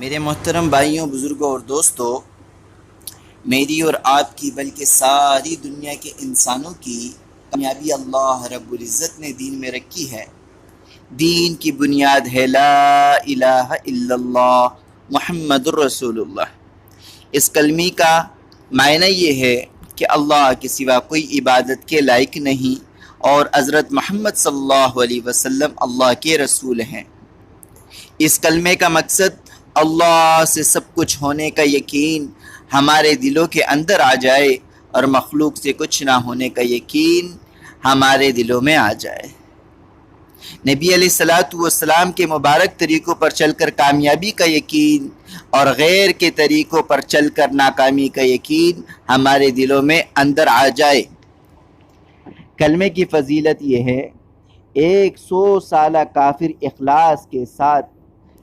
میرے محترم بھائیوں، بزرگوں اور دوستوں، میری اور آپ کی بلکہ ساری دنیا کے انسانوں کی کامیابی اللہ رب العزت نے دین میں رکھی ہے۔ دین کی بنیاد ہے لا الہ الا اللہ محمد الرسول اللہ۔ اس کلمے کا معنی یہ ہے کہ اللہ کے سوا کوئی عبادت کے لائق نہیں اور حضرت محمد صلی اللہ علیہ وسلم اللہ کے رسول ہیں۔ اس کلمے کا مقصد اللہ سے سب کچھ ہونے کا یقین ہمارے دلوں کے اندر آ جائے اور مخلوق سے کچھ نہ ہونے کا یقین ہمارے دلوں میں آ جائے۔ نبی علیہ السلام کے مبارک طریقوں پر چل کر کامیابی کا یقین اور غیر کے طریقوں پر چل کر ناکامی کا یقین ہمارے دلوں میں اندر آ جائے۔ کلمے کی فضیلت یہ ہے، 100 سالہ کافر اخلاص کے ساتھ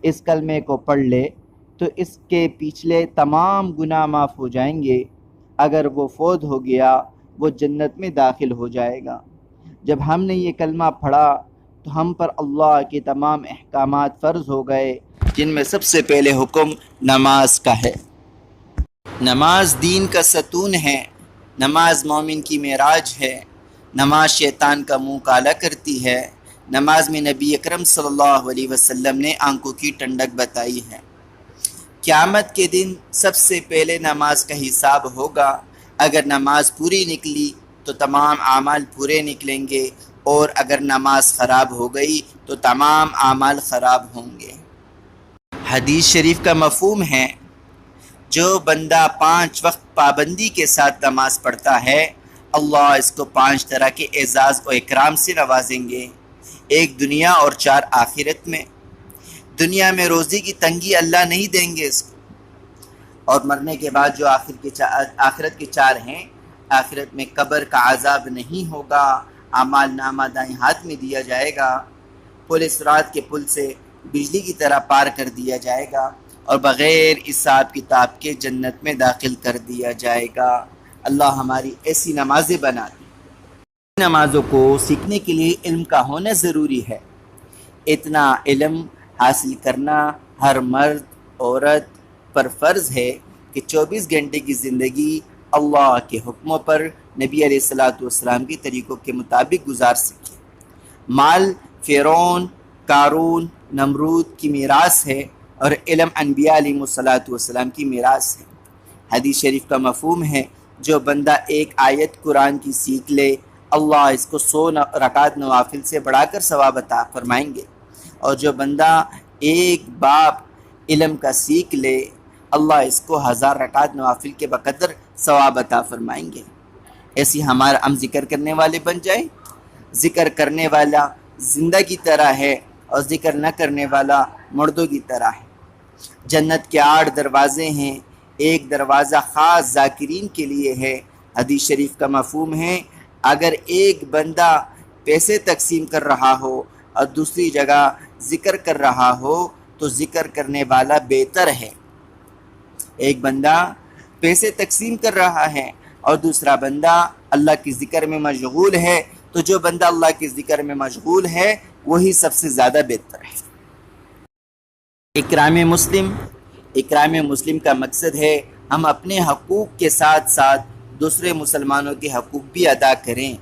اس کلمے کو پڑھ لے تو اس کے پچھلے تمام گناہ معاف ہو جائیں گے۔ اگر وہ فوت ہو گیا وہ جنت میں داخل ہو جائے گا۔ جب ہم نے یہ کلمہ پڑھا تو ہم پر اللہ کے تمام احکامات فرض ہو گئے، جن میں سب سے پہلے حکم نماز کا ہے۔ نماز دین کا ستون ہے، نماز مومن کی معراج ہے، نماز شیطان کا منہ کالا کرتی ہے۔ نماز میں نبی اکرم صلی اللہ علیہ وسلم نے آنکھوں کی ٹھنڈک بتائی ہے۔ قیامت کے دن سب سے پہلے نماز کا حساب ہوگا۔ اگر نماز پوری نکلی تو تمام اعمال پورے نکلیں گے، اور اگر نماز خراب ہو گئی تو تمام اعمال خراب ہوں گے۔ حدیث شریف کا مفہوم ہے، جو بندہ 5 وقت پابندی کے ساتھ نماز پڑھتا ہے، اللہ اس کو 5 طرح کے اعزاز و اکرام سے نوازیں گے، ایک دنیا اور 4 آخرت میں۔ دنیا میں روزی کی تنگی اللہ نہیں دیں گے اس کو، اور مرنے کے بعد جو آخرت کے 4 ہیں، آخرت میں قبر کا عذاب نہیں ہوگا، اعمال نامہ دائیں ہاتھ میں دیا جائے گا، پل صراط کے پل سے بجلی کی طرح پار کر دیا جائے گا، اور بغیر حساب کتاب کے جنت میں داخل کر دیا جائے گا۔ اللہ ہماری ایسی نمازیں بنا دے۔ نمازوں کو سیکھنے کے لیے علم کا ہونا ضروری ہے۔ اتنا علم حاصل کرنا ہر مرد عورت پر فرض ہے کہ 24 گھنٹے کی زندگی اللہ کے حکموں پر نبی علیہ السلام کے طریقوں کے مطابق گزار سکے۔ مال فرعون، قارون، نمرود کی میراث ہے، اور علم انبیاء علیہ السلام کی میراث ہے۔ حدیث شریف کا مفہوم ہے، جو بندہ ایک آیت قرآن کی سیکھ لے، اللہ اس کو 100 رکعت نوافل سے بڑھا کر ثواب عطا فرمائیں گے، اور جو بندہ ایک باب علم کا سیکھ لے، اللہ اس کو 1000 رکعت نوافل کے بقدر ثواب عطا فرمائیں گے۔ ایسی ہم ذکر کرنے والے بن جائیں۔ ذکر کرنے والا زندہ کی طرح ہے اور ذکر نہ کرنے والا مردوں کی طرح ہے۔ جنت کے 8 دروازے ہیں، ایک دروازہ خاص ذاکرین کے لیے ہے۔ حدیث شریف کا مفہوم ہے، اگر ایک بندہ پیسے تقسیم کر رہا ہو اور دوسری جگہ ذکر کر رہا ہو تو ذکر کرنے والا بہتر ہے۔ ایک بندہ پیسے تقسیم کر رہا ہے اور دوسرا بندہ اللہ کی ذکر میں مشغول ہے، تو جو بندہ اللہ کی ذکر میں مشغول ہے وہی سب سے زیادہ بہتر ہے۔ اکرام مسلم کا مقصد ہے ہم اپنے حقوق کے ساتھ ساتھ دوسرے مسلمانوں کے حقوق بھی ادا کریں۔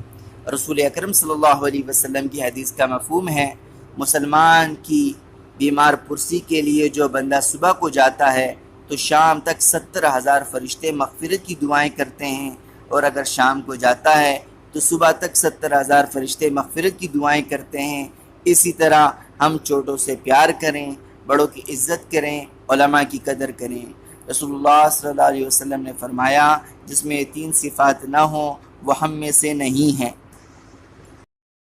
رسول اکرم صلی اللہ علیہ وسلم کی حدیث کا مفہوم ہے، مسلمان کی بیمار پرسی کے لیے جو بندہ صبح کو جاتا ہے تو شام تک 70,000 فرشتے مغفرت کی دعائیں کرتے ہیں، اور اگر شام کو جاتا ہے تو صبح تک 70,000 فرشتے مغفرت کی دعائیں کرتے ہیں۔ اسی طرح ہم چھوٹوں سے پیار کریں، بڑوں کی عزت کریں، علماء کی قدر کریں۔ رسول اللہ صلی اللہ علیہ وسلم نے فرمایا، جس میں 3 صفات نہ ہوں وہ ہم میں سے نہیں ہے۔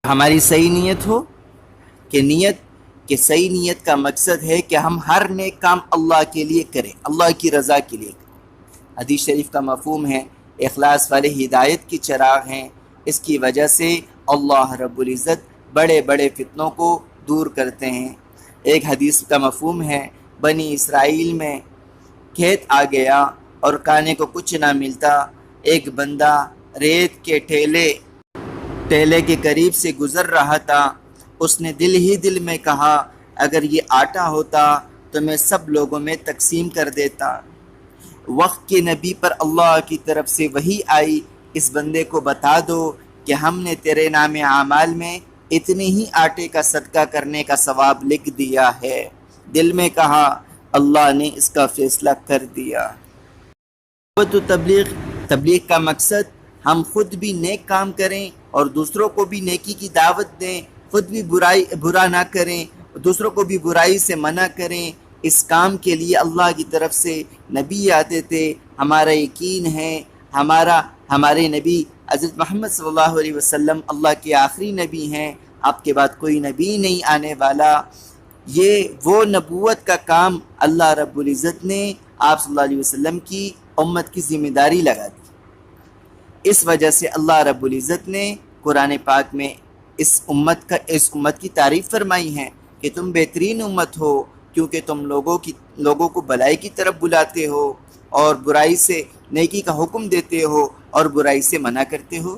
ہماری صحیح نیت ہو، کہ صحیح نیت کا مقصد ہے کہ ہم ہر نیک کام اللہ کے لیے کریں، اللہ کی رضا کے لیے کریں۔ حدیث شریف کا مفہوم ہے، اخلاص والے ہدایت کی چراغ ہیں، اس کی وجہ سے اللہ رب العزت بڑے بڑے فتنوں کو دور کرتے ہیں۔ ایک حدیث کا مفہوم ہے، بنی اسرائیل میں کھیت آ گیا اور کھانے کو کچھ نہ ملتا، ایک بندہ ریت کے ٹیلے کے قریب سے گزر رہا تھا، اس نے دل ہی دل میں کہا، اگر یہ آٹا ہوتا تو میں سب لوگوں میں تقسیم کر دیتا۔ وقت کے نبی پر اللہ کی طرف سے وحی آئی، اس بندے کو بتا دو کہ ہم نے تیرے نام اعمال میں اتنے ہی آٹے کا صدقہ کرنے کا ثواب لکھ دیا ہے۔ دل میں کہا اللہ نے اس کا فیصلہ کر دیا۔ تو تبلیغ کا مقصد ہم خود بھی نیک کام کریں اور دوسروں کو بھی نیکی کی دعوت دیں، خود بھی برا نہ کریں، دوسروں کو بھی برائی سے منع کریں۔ اس کام کے لیے اللہ کی طرف سے نبی آتے تھے۔ ہمارا یقین ہے ہمارے نبی حضرت محمد صلی اللہ علیہ وسلم اللہ کے آخری نبی ہیں، آپ کے بعد کوئی نبی نہیں آنے والا۔ یہ وہ نبوت کا کام اللہ رب العزت نے آپ صلی اللہ علیہ وسلم کی امت کی ذمہ داری لگا دی۔ اس وجہ سے اللہ رب العزت نے قرآن پاک میں اس امت کی تعریف فرمائی ہے کہ تم بہترین امت ہو، کیونکہ تم لوگوں کو بھلائی کی طرف بلاتے ہو اور برائی سے نیکی کا حکم دیتے ہو اور برائی سے منع کرتے ہو۔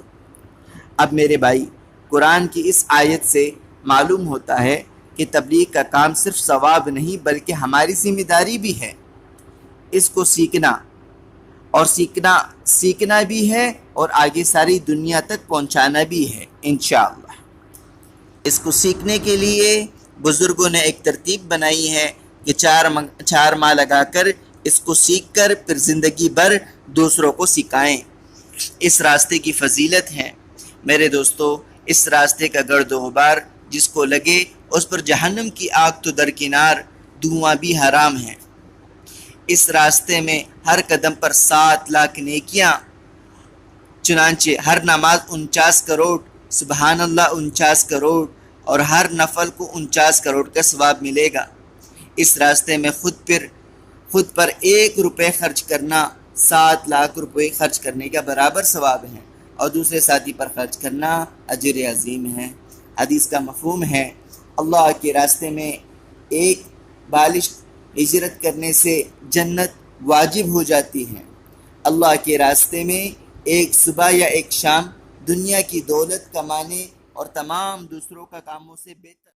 اب میرے بھائی، قرآن کی اس آیت سے معلوم ہوتا ہے کہ تبلیغ کا کام صرف ثواب نہیں بلکہ ہماری ذمہ داری بھی ہے۔ اس کو سیکھنا بھی ہے اور آگے ساری دنیا تک پہنچانا بھی ہے انشاءاللہ۔ اس کو سیکھنے کے لیے بزرگوں نے ایک ترتیب بنائی ہے کہ 4 ماہ لگا کر اس کو سیکھ کر پھر زندگی بھر دوسروں کو سکھائیں۔ اس راستے کی فضیلت ہے میرے دوستو۔ اس راستے کا گرد و غبار جس کو لگے اس پر جہنم کی آگ تو درکنار، دھواں بھی حرام ہے۔ اس راستے میں ہر قدم پر 7 لاکھ نیکیاں، چنانچہ ہر نماز 49 کروڑ، سبحان اللہ 49 کروڑ، اور ہر نفل کو 49 کروڑ کا ثواب ملے گا۔ اس راستے میں خود پر 1 روپے خرچ کرنا 7 لاکھ روپے خرچ کرنے کا برابر ثواب ہے، اور دوسرے ساتھی پر خرچ کرنا اجر عظیم ہے۔ حدیث کا مفہوم ہے اللہ کے راستے میں ایک بالش ہجرت کرنے سے جنت واجب ہو جاتی ہے۔ اللہ کے راستے میں ایک صبح یا ایک شام دنیا کی دولت کمانے اور تمام دوسروں کا کاموں سے بہتر